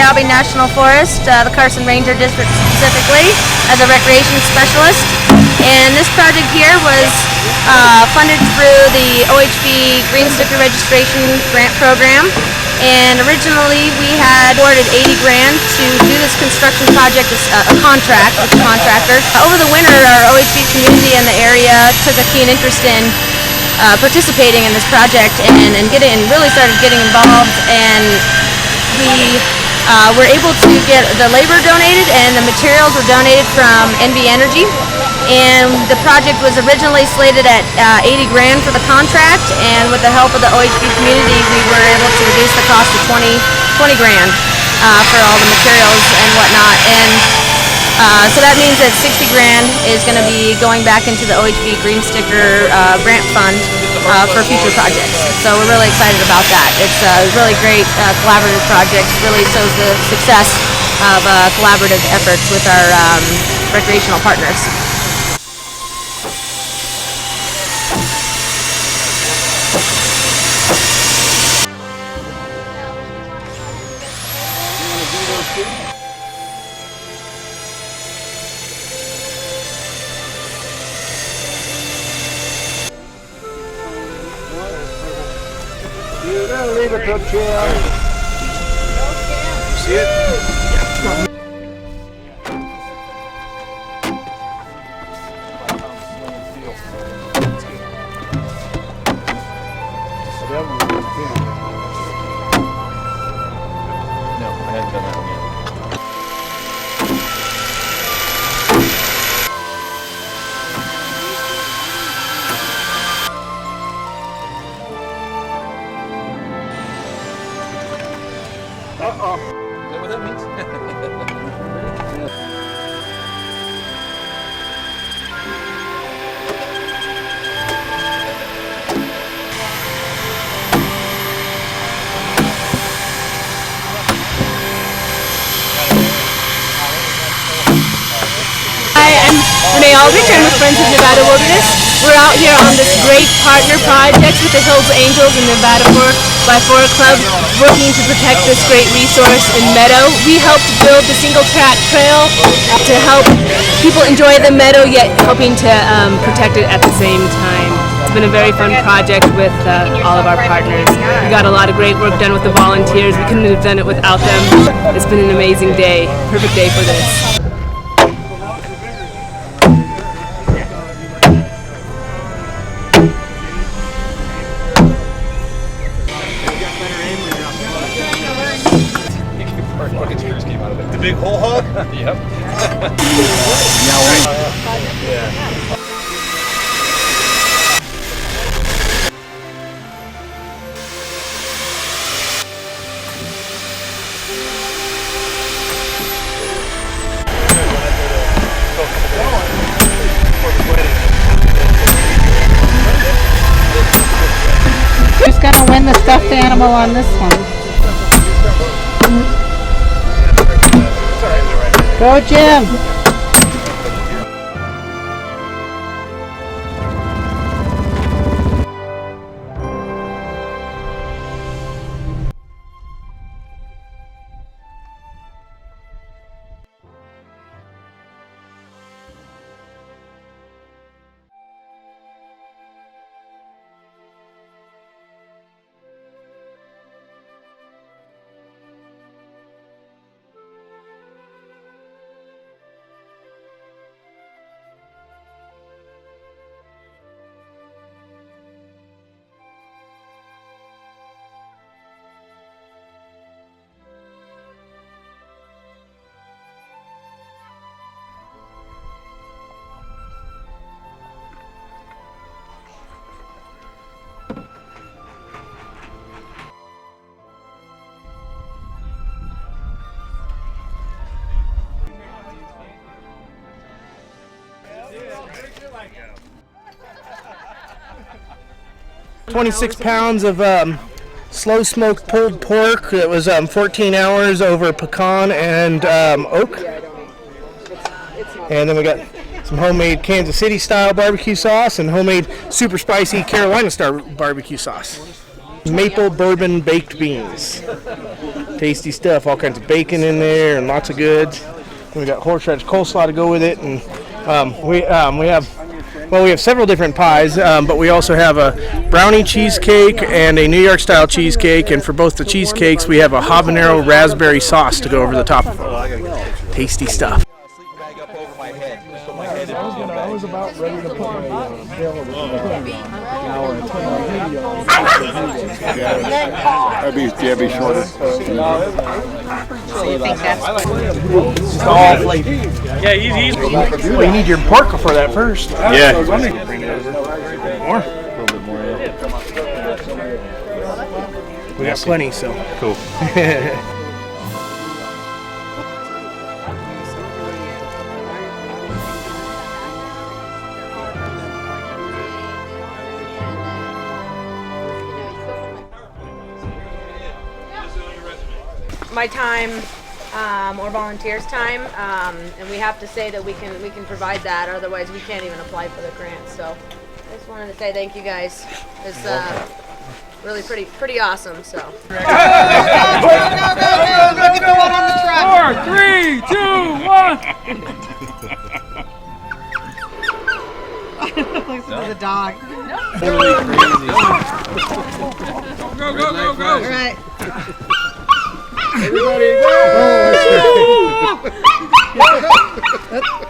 Darby National Forest, the Carson Ranger District specifically, as a recreation specialist. And this project here was funded through the OHV Green Sticker Registration Grant Program. And originally we had awarded 80 grand to do this construction project as a contract with the contractor. Over the winter, our OHV community in the area took a keen interest in participating in this project and really started getting involved, and we were able to get the labor donated and the materials were donated from NV Energy. And the project was originally slated at 80 grand for the contract, and with the help of the OHV community, we were able to reduce the cost to 20 grand for all the materials and whatnot. And so that means that 60 grand is going to be going back into the OHV Green Sticker Grant Fund for future projects. So we're really excited about that. It's a really great collaborative project. Really shows the success of collaborative efforts with our recreational partners. Leave it to Jim. See it? No, I hadn't done that one yet. Uh-oh. Is that what that means? Hi, I'm Renee Aldrich. I'm with Friends of Nevada Wilderness. We're out here on this great partner project with the Hills Angels and Nevada 4x4 Club, working to protect this great resource in meadow. We helped build the single track trail to help people enjoy the meadow, yet helping to protect it at the same time. It's been a very fun project with all of our partners. We got a lot of great work done with the volunteers. We couldn't have done it without them. It's been an amazing day. Perfect day for this. The big hole hog? Yep. Yeah. Who's gonna win the stuffed animal on this one? Go, Jim! Yeah. 26 pounds of slow smoked pulled pork. It was 14 hours over pecan and oak. And then we got some homemade Kansas City style barbecue sauce and homemade super spicy Carolina style barbecue sauce. Maple bourbon baked beans. Tasty stuff. All kinds of bacon in there and lots of goods. We got horseradish coleslaw to go with it, and we have several different pies, but we also have a brownie cheesecake and a New York style cheesecake. And for both the cheesecakes, we have a habanero raspberry sauce to go over the top of it. Tasty stuff. I was about ready to put my That'd be shorter. So you think that's all flavor. Yeah, he's. Well, you need your pork for that first. Yeah. Bring it over. More. A little bit more. Yeah. We got plenty, so. Cool. My time or volunteers' time, and we have to say that we can provide that. Otherwise, we can't even apply for the grant. So, I just wanted to say thank you guys. It's really pretty awesome. So. Go, go, go! Look at the one on the truck. 4, 3, 2, 1. Looks like a dog. Totally crazy. Go, go, go, go! All right. Everybody, go!